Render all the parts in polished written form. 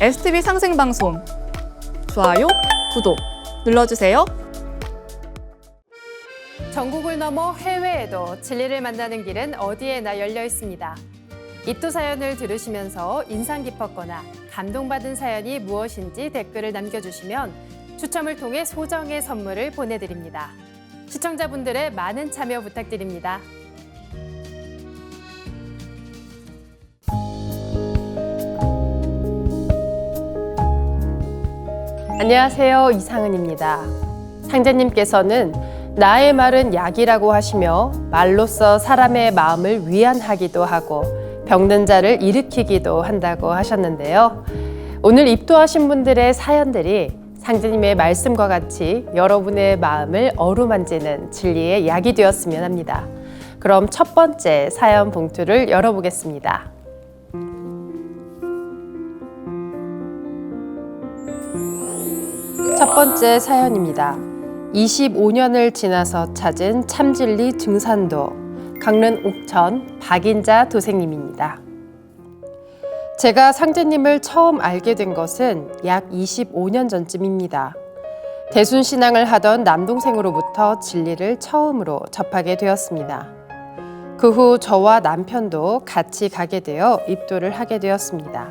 STV 상생방송 좋아요, 구독 눌러주세요. 전국을 넘어 해외에도 진리를 만나는 길은 어디에나 열려 있습니다. 입도 사연을 들으시면서 인상 깊었거나 감동받은 사연이 무엇인지 댓글을 남겨주시면 추첨을 통해 소정의 선물을 보내드립니다. 시청자분들의 많은 참여 부탁드립니다. 안녕하세요, 이상은입니다. 상제님께서는 나의 말은 약이라고 하시며 말로써 사람의 마음을 위안하기도 하고 병든 자를 일으키기도 한다고 하셨는데요. 오늘 입도하신 분들의 사연들이 상제님의 말씀과 같이 여러분의 마음을 어루만지는 진리의 약이 되었으면 합니다. 그럼 첫 번째 사연 봉투를 열어보겠습니다. 첫 번째 사연입니다. 25년을 지나서 찾은 참진리 증산도 강릉 옥천 박인자 도생님입니다. 제가 상제님을 처음 알게 된 것은 약 25년 전쯤입니다. 대순신앙을 하던 남동생으로부터 진리를 처음으로 접하게 되었습니다. 그 후 저와 남편도 같이 가게 되어 입도를 하게 되었습니다.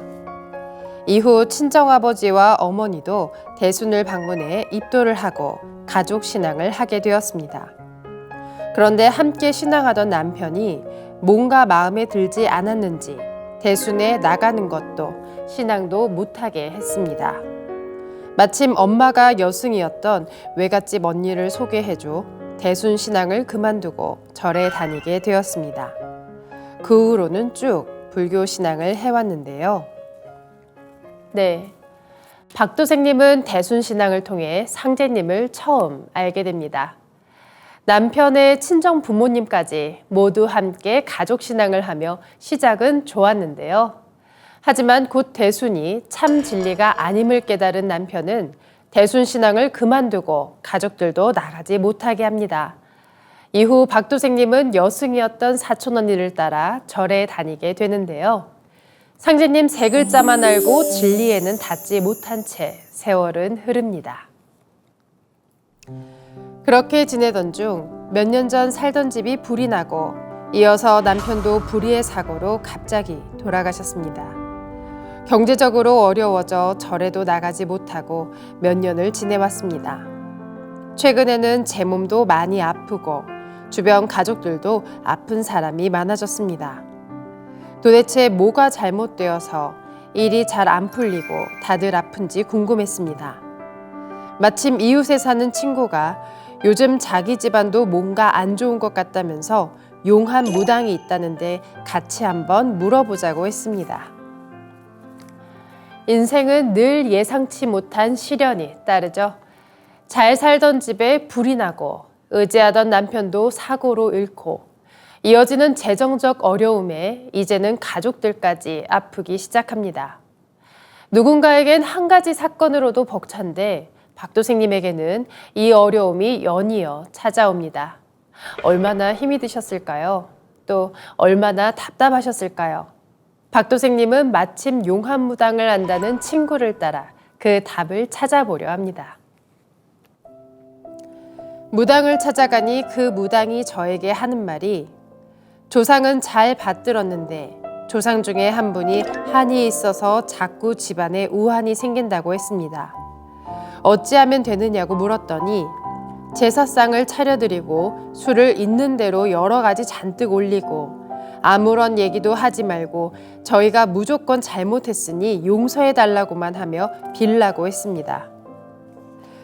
이후 친정아버지와 어머니도 대순을 방문해 입도를 하고 가족 신앙을 하게 되었습니다. 그런데 함께 신앙하던 남편이 뭔가 마음에 들지 않았는지 대순에 나가는 것도 신앙도 못하게 했습니다. 마침 엄마가 여승이었던 외갓집 언니를 소개해줘 대순 신앙을 그만두고 절에 다니게 되었습니다. 그 후로는 쭉 불교 신앙을 해왔는데요. 네, 박도생님은 대순신앙을 통해 상제님을 처음 알게 됩니다. 남편의 친정 부모님까지 모두 함께 가족신앙을 하며 시작은 좋았는데요. 하지만 곧 대순이 참 진리가 아님을 깨달은 남편은 대순신앙을 그만두고 가족들도 나가지 못하게 합니다. 이후 박도생님은 여승이었던 사촌 언니를 따라 절에 다니게 되는데요. 상제님 세 글자만 알고 진리에는 닿지 못한 채 세월은 흐릅니다. 그렇게 지내던 중 몇 년 전 살던 집이 불이 나고 이어서 남편도 불의의 사고로 갑자기 돌아가셨습니다. 경제적으로 어려워져 절에도 나가지 못하고 몇 년을 지내왔습니다. 최근에는 제 몸도 많이 아프고 주변 가족들도 아픈 사람이 많아졌습니다. 도대체 뭐가 잘못되어서 일이 잘 안 풀리고 다들 아픈지 궁금했습니다. 마침 이웃에 사는 친구가 요즘 자기 집안도 뭔가 안 좋은 것 같다면서 용한 무당이 있다는데 같이 한번 물어보자고 했습니다. 인생은 늘 예상치 못한 시련이 따르죠. 잘 살던 집에 불이 나고 의지하던 남편도 사고로 잃고 이어지는 재정적 어려움에 이제는 가족들까지 아프기 시작합니다. 누군가에겐 한 가지 사건으로도 벅찬데 박도생님에게는 이 어려움이 연이어 찾아옵니다. 얼마나 힘이 드셨을까요? 또 얼마나 답답하셨을까요? 박도생님은 마침 용한무당을 안다는 친구를 따라 그 답을 찾아보려 합니다. 무당을 찾아가니 그 무당이 저에게 하는 말이 조상은 잘 받들었는데 조상 중에 한 분이 한이 있어서 자꾸 집안에 우환이 생긴다고 했습니다. 어찌하면 되느냐고 물었더니 제사상을 차려드리고 술을 있는 대로 여러 가지 잔뜩 올리고 아무런 얘기도 하지 말고 저희가 무조건 잘못했으니 용서해달라고만 하며 빌라고 했습니다.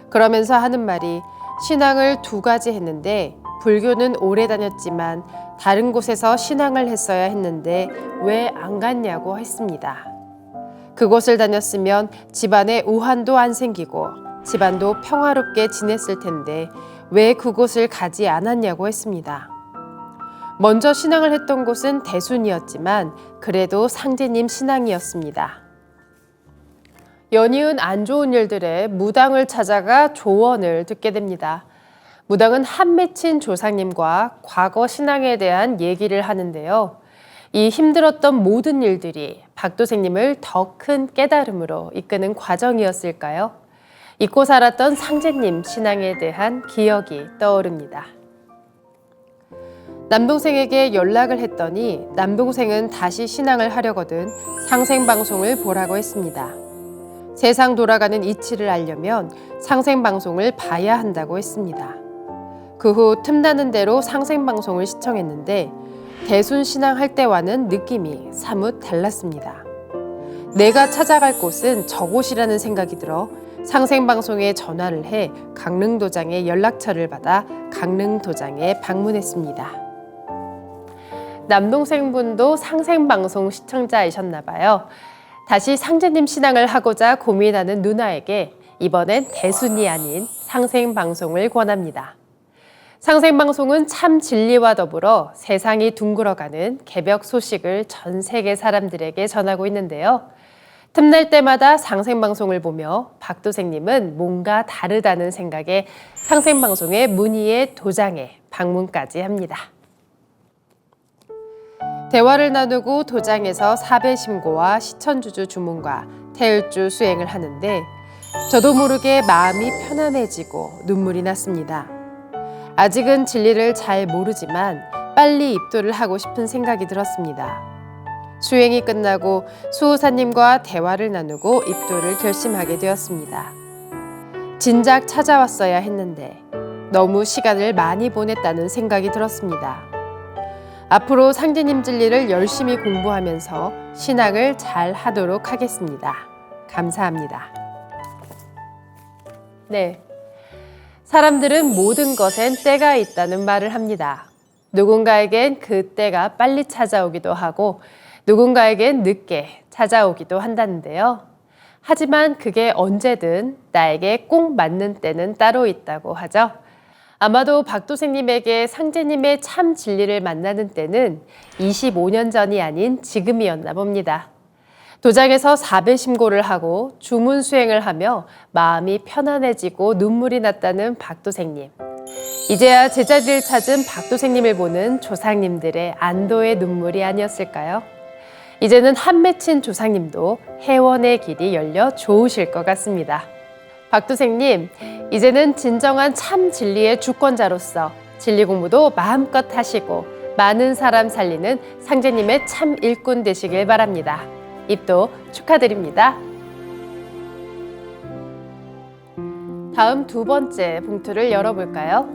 그러면서 하는 말이 신앙을 2가지 했는데 불교는 오래 다녔지만 다른 곳에서 신앙을 했어야 했는데 왜 안 갔냐고 했습니다. 그곳을 다녔으면 집안에 우환도 안 생기고 집안도 평화롭게 지냈을 텐데 왜 그곳을 가지 않았냐고 했습니다. 먼저 신앙을 했던 곳은 대순이었지만 그래도 상제님 신앙이었습니다. 연이은 안 좋은 일들에 무당을 찾아가 조언을 듣게 됩니다. 무당은 한 맺힌 조상님과 과거 신앙에 대한 얘기를 하는데요. 이 힘들었던 모든 일들이 박도생님을 더 큰 깨달음으로 이끄는 과정이었을까요? 잊고 살았던 상제님 신앙에 대한 기억이 떠오릅니다. 남동생에게 연락을 했더니 남동생은 다시 신앙을 하려거든 상생방송을 보라고 했습니다. 세상 돌아가는 이치를 알려면 상생방송을 봐야 한다고 했습니다. 그 후 틈나는 대로 상생방송을 시청했는데 대순신앙할 때와는 느낌이 사뭇 달랐습니다. 내가 찾아갈 곳은 저곳이라는 생각이 들어 상생방송에 전화를 해 강릉도장의 연락처를 받아 강릉도장에 방문했습니다. 남동생분도 상생방송 시청자이셨나 봐요. 다시 상제님 신앙을 하고자 고민하는 누나에게 이번엔 대순이 아닌 상생방송을 권합니다. 상생방송은 참 진리와 더불어 세상이 둥글어가는 개벽 소식을 전 세계 사람들에게 전하고 있는데요. 틈날 때마다 상생방송을 보며 박도생님은 뭔가 다르다는 생각에 상생방송의 문의에 도장에 방문까지 합니다. 대화를 나누고 도장에서 사배 심고와 시천주주 주문과 태을주 수행을 하는데 저도 모르게 마음이 편안해지고 눈물이 났습니다. 아직은 진리를 잘 모르지만 빨리 입도를 하고 싶은 생각이 들었습니다. 수행이 끝나고 수호사님과 대화를 나누고 입도를 결심하게 되었습니다. 진작 찾아왔어야 했는데 너무 시간을 많이 보냈다는 생각이 들었습니다. 앞으로 상제님 진리를 열심히 공부하면서 신앙을 잘 하도록 하겠습니다. 감사합니다. 네. 사람들은 모든 것엔 때가 있다는 말을 합니다. 누군가에겐 그 때가 빨리 찾아오기도 하고 누군가에겐 늦게 찾아오기도 한다는데요. 하지만 그게 언제든 나에게 꼭 맞는 때는 따로 있다고 하죠. 아마도 박도생님에게 상제님의 참 진리를 만나는 때는 25년 전이 아닌 지금이었나 봅니다. 도장에서 사배심고를 하고 주문 수행을 하며 마음이 편안해지고 눈물이 났다는 박도생님. 이제야 제자리를 찾은 박도생님을 보는 조상님들의 안도의 눈물이 아니었을까요? 이제는 한 맺힌 조상님도 해원의 길이 열려 좋으실 것 같습니다. 박도생님, 이제는 진정한 참 진리의 주권자로서 진리 공부도 마음껏 하시고 많은 사람 살리는 상제님의 참 일꾼 되시길 바랍니다. 입도 축하드립니다. 다음 두 번째 봉투를 열어볼까요?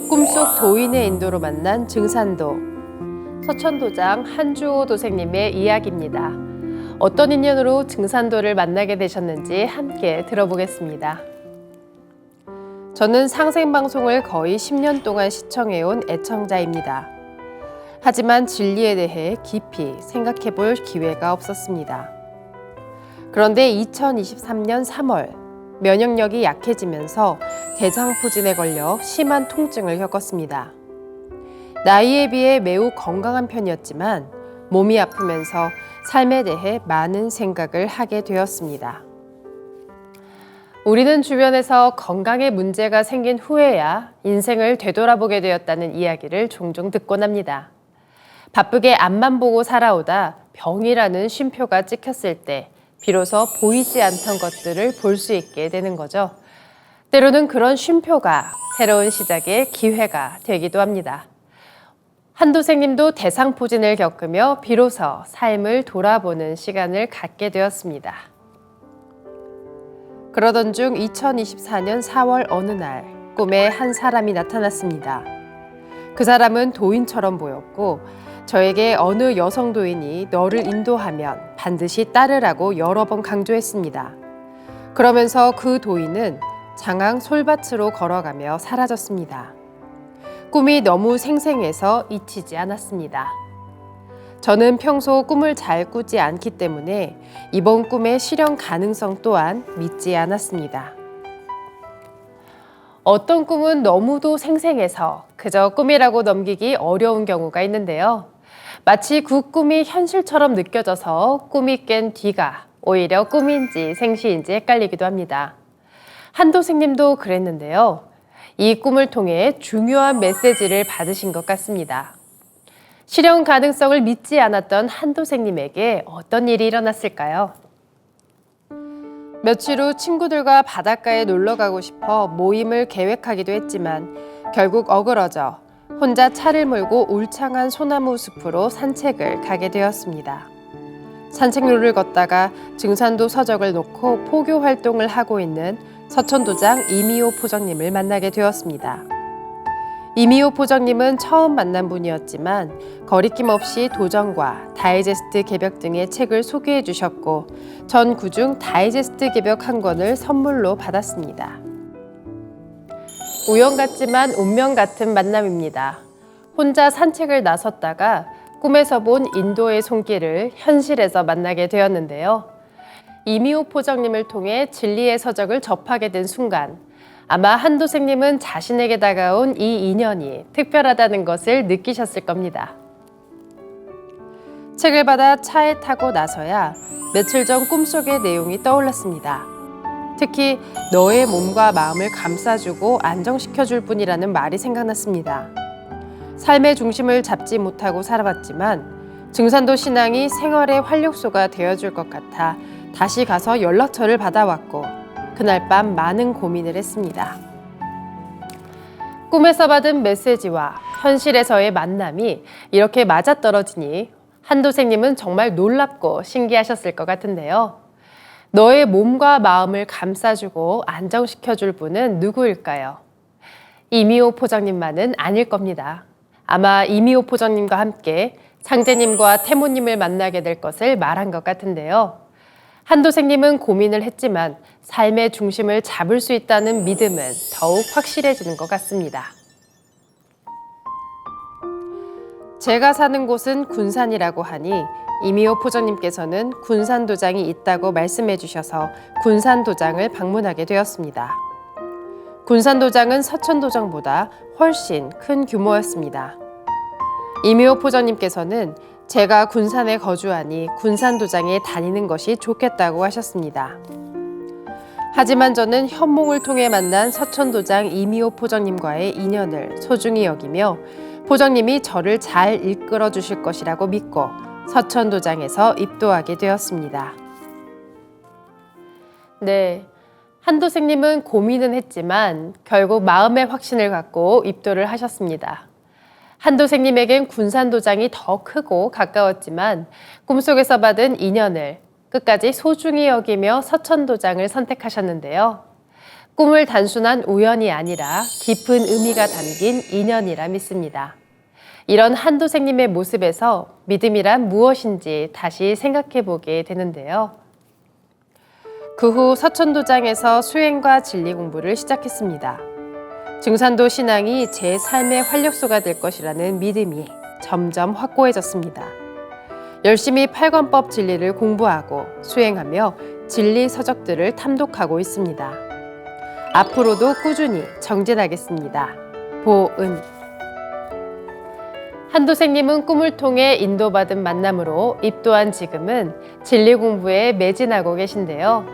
꿈속 도인의 인도로 만난 증산도 서천도장 한주호 도생님의 이야기입니다. 어떤 인연으로 증산도를 만나게 되셨는지 함께 들어보겠습니다. 저는 상생방송을 거의 10년 동안 시청해온 애청자입니다. 하지만 진리에 대해 깊이 생각해 볼 기회가 없었습니다. 그런데 2023년 3월 면역력이 약해지면서 대장포진에 걸려 심한 통증을 겪었습니다. 나이에 비해 매우 건강한 편이었지만 몸이 아프면서 삶에 대해 많은 생각을 하게 되었습니다. 우리는 주변에서 건강에 문제가 생긴 후에야 인생을 되돌아보게 되었다는 이야기를 종종 듣곤 합니다. 바쁘게 앞만 보고 살아오다 병이라는 쉼표가 찍혔을 때 비로소 보이지 않던 것들을 볼 수 있게 되는 거죠. 때로는 그런 쉼표가 새로운 시작의 기회가 되기도 합니다. 한도생님도 대상포진을 겪으며 비로소 삶을 돌아보는 시간을 갖게 되었습니다. 그러던 중 2024년 4월 어느 날 꿈에 한 사람이 나타났습니다. 그 사람은 도인처럼 보였고 저에게 어느 여성 도인이 너를 인도하면 반드시 따르라고 여러 번 강조했습니다. 그러면서 그 도인은 장항 솔밭으로 걸어가며 사라졌습니다. 꿈이 너무 생생해서 잊히지 않았습니다. 저는 평소 꿈을 잘 꾸지 않기 때문에 이번 꿈의 실현 가능성 또한 믿지 않았습니다. 어떤 꿈은 너무도 생생해서 그저 꿈이라고 넘기기 어려운 경우가 있는데요. 마치 그 꿈이 현실처럼 느껴져서 꿈이 깬 뒤가 오히려 꿈인지 생시인지 헷갈리기도 합니다. 한도생님도 그랬는데요. 이 꿈을 통해 중요한 메시지를 받으신 것 같습니다. 실현 가능성을 믿지 않았던 한도생님에게 어떤 일이 일어났을까요? 며칠 후 친구들과 바닷가에 놀러 가고 싶어 모임을 계획하기도 했지만 결국 어그러져 혼자 차를 몰고 울창한 소나무 숲으로 산책을 가게 되었습니다. 산책로를 걷다가 증산도 서적을 놓고 포교 활동을 하고 있는 서천도장 이미호 포정님을 만나게 되었습니다. 이미호 포정님은 처음 만난 분이었지만 거리낌 없이 도정과 다이제스트 개벽 등의 책을 소개해 주셨고 전 그중 다이제스트 개벽 한 권을 선물로 받았습니다. 우연 같지만 운명 같은 만남입니다. 혼자 산책을 나섰다가 꿈에서 본 인도의 손길을 현실에서 만나게 되었는데요. 이미호 포정님을 통해 진리의 서적을 접하게 된 순간 아마 한도생님은 자신에게 다가온 이 인연이 특별하다는 것을 느끼셨을 겁니다. 책을 받아 차에 타고 나서야 며칠 전 꿈속의 내용이 떠올랐습니다. 특히 너의 몸과 마음을 감싸주고 안정시켜줄 뿐이라는 말이 생각났습니다. 삶의 중심을 잡지 못하고 살아왔지만 증산도 신앙이 생활의 활력소가 되어줄 것 같아 다시 가서 연락처를 받아왔고 그날 밤 많은 고민을 했습니다. 꿈에서 받은 메시지와 현실에서의 만남이 이렇게 맞아떨어지니 한도생님은 정말 놀랍고 신기하셨을 것 같은데요. 너의 몸과 마음을 감싸주고 안정시켜줄 분은 누구일까요? 이미호 포정님만은 아닐 겁니다. 아마 이미호 포정님과 함께 상제님과 태모님을 만나게 될 것을 말한 것 같은데요. 한도생님은 고민을 했지만 삶의 중심을 잡을 수 있다는 믿음은 더욱 확실해지는 것 같습니다. 제가 사는 곳은 군산이라고 하니 이미호 포정님께서는 군산도장이 있다고 말씀해 주셔서 군산도장을 방문하게 되었습니다. 군산도장은 서천도장보다 훨씬 큰 규모였습니다. 이미호 포정님께서는 제가 군산에 거주하니 군산도장에 다니는 것이 좋겠다고 하셨습니다. 하지만 저는 현몽을 통해 만난 서천도장 이미호 포정님과의 인연을 소중히 여기며 포정님이 저를 잘 이끌어 주실 것이라고 믿고 서천도장에서 입도하게 되었습니다. 네, 한도생님은 고민은 했지만 결국 마음의 확신을 갖고 입도를 하셨습니다. 한도생님에겐 군산도장이 더 크고 가까웠지만 꿈속에서 받은 인연을 끝까지 소중히 여기며 서천도장을 선택하셨는데요. 꿈을 단순한 우연이 아니라 깊은 의미가 담긴 인연이라 믿습니다. 이런 한도생님의 모습에서 믿음이란 무엇인지 다시 생각해 보게 되는데요. 그 후 서천도장에서 수행과 진리 공부를 시작했습니다. 증산도 신앙이 제 삶의 활력소가 될 것이라는 믿음이 점점 확고해졌습니다. 열심히 팔관법 진리를 공부하고 수행하며 진리 서적들을 탐독하고 있습니다. 앞으로도 꾸준히 정진하겠습니다. 보은. 한도생님은 꿈을 통해 인도받은 만남으로 입도한 지금은 진리 공부에 매진하고 계신데요.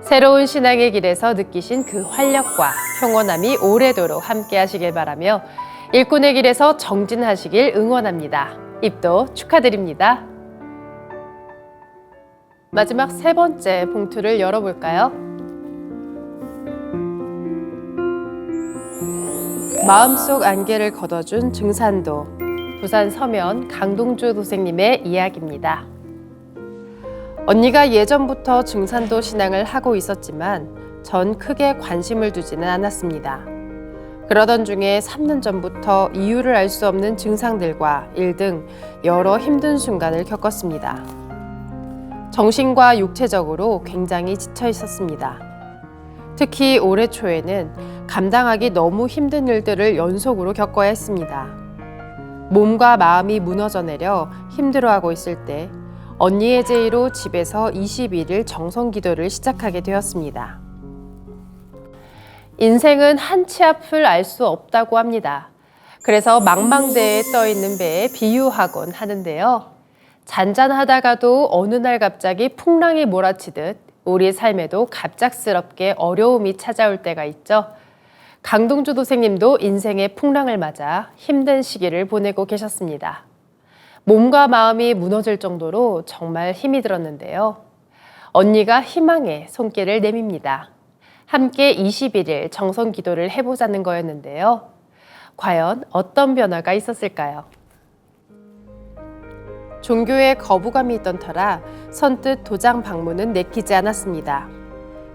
새로운 신앙의 길에서 느끼신 그 활력과 평온함이 오래도록 함께 하시길 바라며 일꾼의 길에서 정진하시길 응원합니다. 입도 축하드립니다. 마지막 세 번째 봉투를 열어볼까요? 마음속 안개를 걷어준 증산도, 부산 서면 강동주 도생님의 이야기입니다. 언니가 예전부터 증산도 신앙을 하고 있었지만 전 크게 관심을 두지는 않았습니다. 그러던 중에 3년 전부터 이유를 알 수 없는 증상들과 일 등 여러 힘든 순간을 겪었습니다. 정신과 육체적으로 굉장히 지쳐 있었습니다. 특히 올해 초에는 감당하기 너무 힘든 일들을 연속으로 겪어야 했습니다. 몸과 마음이 무너져 내려 힘들어하고 있을 때 언니의 제의로 집에서 21일 정성 기도를 시작하게 되었습니다. 인생은 한 치 앞을 알 수 없다고 합니다. 그래서 망망대해에 떠 있는 배에 비유하곤 하는데요. 잔잔하다가도 어느 날 갑자기 풍랑이 몰아치듯 우리 삶에도 갑작스럽게 어려움이 찾아올 때가 있죠. 강동주 도생님도 인생의 풍랑을 맞아 힘든 시기를 보내고 계셨습니다. 몸과 마음이 무너질 정도로 정말 힘이 들었는데요. 언니가 희망의 손길을 내밉니다. 함께 21일 정성 기도를 해보자는 거였는데요. 과연 어떤 변화가 있었을까요? 종교에 거부감이 있던 터라 선뜻 도장 방문은 내키지 않았습니다.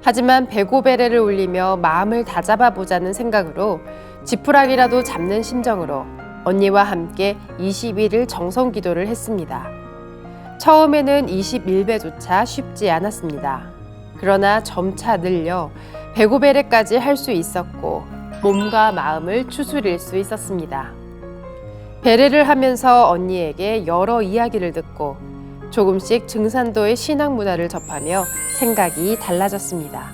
하지만 배고베레를 울리며 마음을 다잡아 보자는 생각으로 지푸라기라도 잡는 심정으로 언니와 함께 21일 정성 기도를 했습니다. 처음에는 21배조차 쉽지 않았습니다. 그러나 점차 늘려 배고베레까지 할 수 있었고 몸과 마음을 추스릴 수 있었습니다. 베레를 하면서 언니에게 여러 이야기를 듣고 조금씩 증산도의 신앙 문화를 접하며 생각이 달라졌습니다.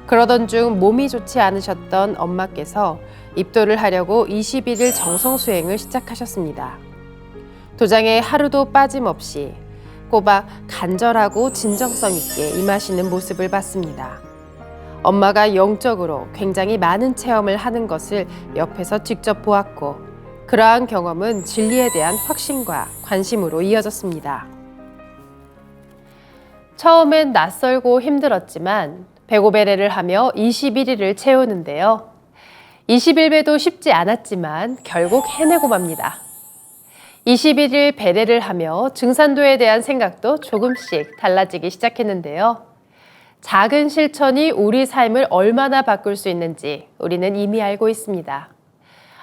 그러던 중 몸이 좋지 않으셨던 엄마께서 입도를 하려고 21일 정성 수행을 시작하셨습니다. 도장에 하루도 빠짐없이 꼬박 간절하고 진정성 있게 임하시는 모습을 봤습니다. 엄마가 영적으로 굉장히 많은 체험을 하는 것을 옆에서 직접 보았고 그러한 경험은 진리에 대한 확신과 관심으로 이어졌습니다. 처음엔 낯설고 힘들었지만 배고베레를 하며 21일을 채우는데요. 21배도 쉽지 않았지만 결국 해내고 맙니다. 21일 베레를 하며 증산도에 대한 생각도 조금씩 달라지기 시작했는데요. 작은 실천이 우리 삶을 얼마나 바꿀 수 있는지 우리는 이미 알고 있습니다.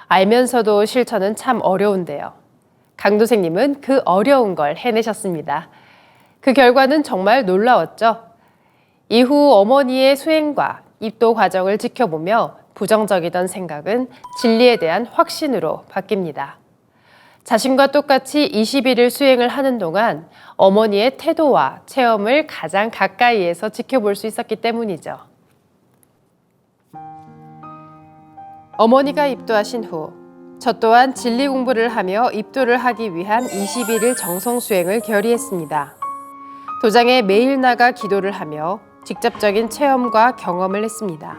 알면서도 실천은 참 어려운데요. 강도생님은 그 어려운 걸 해내셨습니다. 그 결과는 정말 놀라웠죠. 이후 어머니의 수행과 입도 과정을 지켜보며 부정적이던 생각은 진리에 대한 확신으로 바뀝니다. 자신과 똑같이 21일 수행을 하는 동안 어머니의 태도와 체험을 가장 가까이에서 지켜볼 수 있었기 때문이죠. 어머니가 입도하신 후 저 또한 진리 공부를 하며 입도를 하기 위한 21일 정성 수행을 결의했습니다. 도장에 매일 나가 기도를 하며 직접적인 체험과 경험을 했습니다.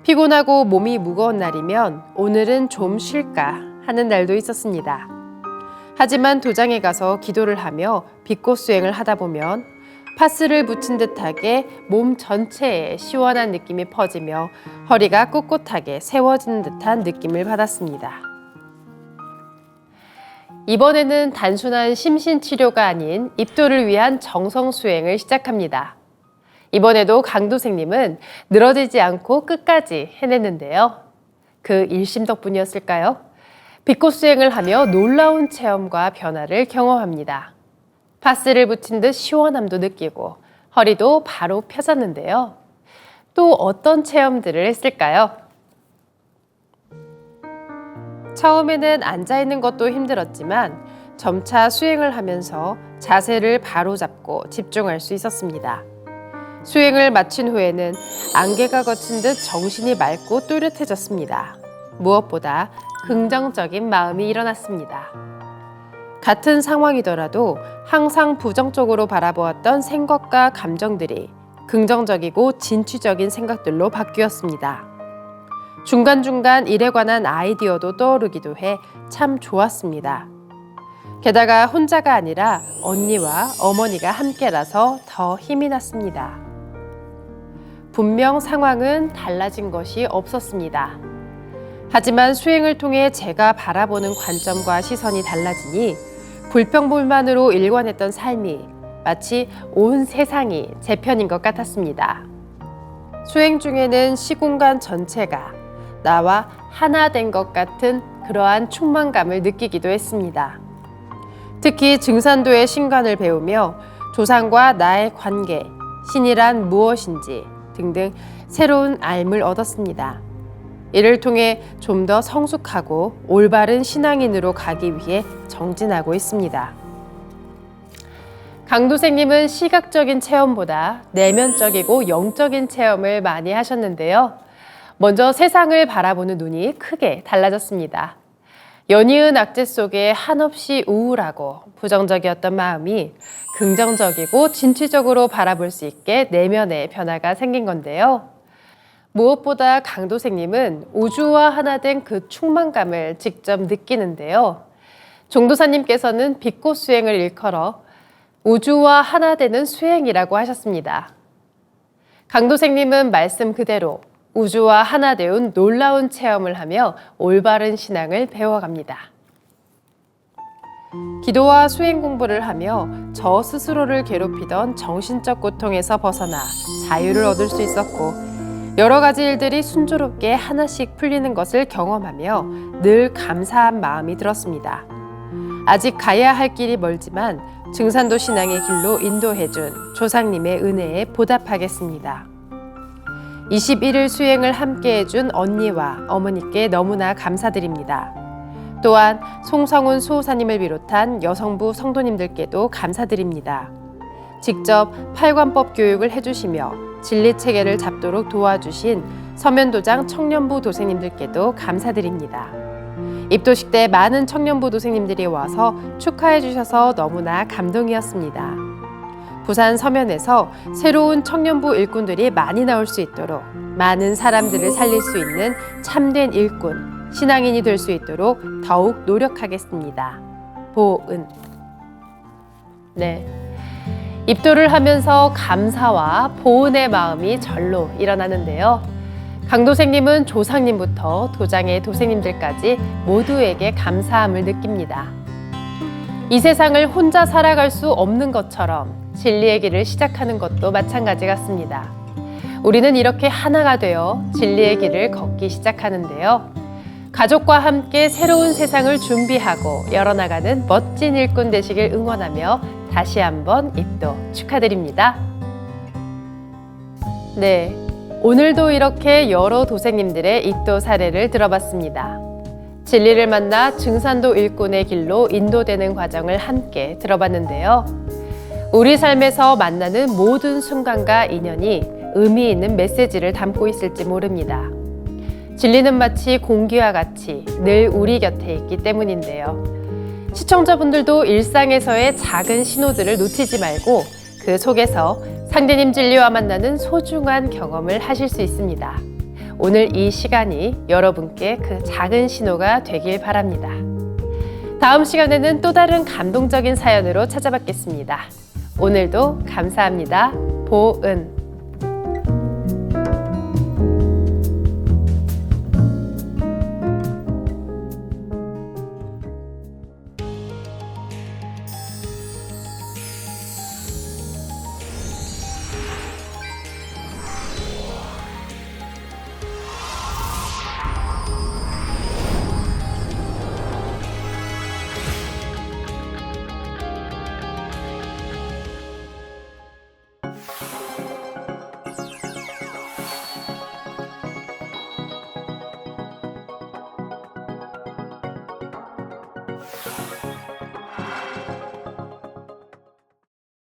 피곤하고 몸이 무거운 날이면 오늘은 좀 쉴까 하는 날도 있었습니다. 하지만 도장에 가서 기도를 하며 빛꽃 수행을 하다 보면 파스를 붙인 듯하게 몸 전체에 시원한 느낌이 퍼지며 허리가 꿋꿋하게 세워지는 듯한 느낌을 받았습니다. 이번에는 단순한 심신치료가 아닌 입도를 위한 정성 수행을 시작합니다. 이번에도 강도생님은 늘어지지 않고 끝까지 해냈는데요. 그 일심 덕분이었을까요? 빛꽃 수행을 하며 놀라운 체험과 변화를 경험합니다. 파스를 붙인 듯 시원함도 느끼고 허리도 바로 펴졌는데요. 또 어떤 체험들을 했을까요? 처음에는 앉아있는 것도 힘들었지만 점차 수행을 하면서 자세를 바로 잡고 집중할 수 있었습니다. 수행을 마친 후에는 안개가 걷힌 듯 정신이 맑고 또렷해졌습니다. 무엇보다 긍정적인 마음이 일어났습니다. 같은 상황이더라도 항상 부정적으로 바라보았던 생각과 감정들이 긍정적이고 진취적인 생각들로 바뀌었습니다. 중간중간 일에 관한 아이디어도 떠오르기도 해 참 좋았습니다. 게다가 혼자가 아니라 언니와 어머니가 함께라서 더 힘이 났습니다. 분명 상황은 달라진 것이 없었습니다. 하지만 수행을 통해 제가 바라보는 관점과 시선이 달라지니 불평불만으로 일관했던 삶이 마치 온 세상이 제 편인 것 같았습니다. 수행 중에는 시공간 전체가 나와 하나 된 것 같은 그러한 충만감을 느끼기도 했습니다. 특히 증산도의 신관을 배우며 조상과 나의 관계, 신이란 무엇인지 등등 새로운 알을 얻었습니다. 이를 통해 좀 더 성숙하고 올바른 신앙인으로 가기 위해 정진하고 있습니다. 강도생님은 시각적인 체험보다 내면적이고 영적인 체험을 많이 하셨는데요. 먼저 세상을 바라보는 눈이 크게 달라졌습니다. 연이은 악재 속에 한없이 우울하고 부정적이었던 마음이 긍정적이고 진취적으로 바라볼 수 있게 내면의 변화가 생긴 건데요. 무엇보다 강도생님은 우주와 하나 된 그 충만감을 직접 느끼는데요. 종도사님께서는 빛꽃 수행을 일컬어 우주와 하나 되는 수행이라고 하셨습니다. 강도생님은 말씀 그대로 우주와 하나 되온 놀라운 체험을 하며 올바른 신앙을 배워갑니다. 기도와 수행 공부를 하며 저 스스로를 괴롭히던 정신적 고통에서 벗어나 자유를 얻을 수 있었고, 여러 가지 일들이 순조롭게 하나씩 풀리는 것을 경험하며 늘 감사한 마음이 들었습니다. 아직 가야 할 길이 멀지만 증산도 신앙의 길로 인도해준 조상님의 은혜에 보답하겠습니다. 21일 수행을 함께 해준 언니와 어머니께 너무나 감사드립니다. 또한 송성훈 수호사님을 비롯한 여성부 성도님들께도 감사드립니다. 직접 팔관법 교육을 해주시며 진리체계를 잡도록 도와주신 서면도장 청년부 도생님들께도 감사드립니다. 입도식 때 많은 청년부 도생님들이 와서 축하해 주셔서 너무나 감동이었습니다. 부산 서면에서 새로운 청년부 일꾼들이 많이 나올 수 있도록 많은 사람들을 살릴 수 있는 참된 일꾼, 신앙인이 될 수 있도록 더욱 노력하겠습니다. 보은. 네. 입도를 하면서 감사와 보은의 마음이 절로 일어나는데요. 강도생님은 조상님부터 도장의 도생님들까지 모두에게 감사함을 느낍니다. 이 세상을 혼자 살아갈 수 없는 것처럼 진리의 길을 시작하는 것도 마찬가지 같습니다. 우리는 이렇게 하나가 되어 진리의 길을 걷기 시작하는데요. 가족과 함께 새로운 세상을 준비하고 열어나가는 멋진 일꾼 되시길 응원하며 다시 한번 입도 축하드립니다. 네, 오늘도 이렇게 여러 도생님들의 입도 사례를 들어봤습니다. 진리를 만나 증산도 일꾼의 길로 인도되는 과정을 함께 들어봤는데요. 우리 삶에서 만나는 모든 순간과 인연이 의미 있는 메시지를 담고 있을지 모릅니다. 진리는 마치 공기와 같이 늘 우리 곁에 있기 때문인데요. 시청자분들도 일상에서의 작은 신호들을 놓치지 말고 그 속에서 상대님 진리와 만나는 소중한 경험을 하실 수 있습니다. 오늘 이 시간이 여러분께 그 작은 신호가 되길 바랍니다. 다음 시간에는 또 다른 감동적인 사연으로 찾아뵙겠습니다. 오늘도 감사합니다. 보은.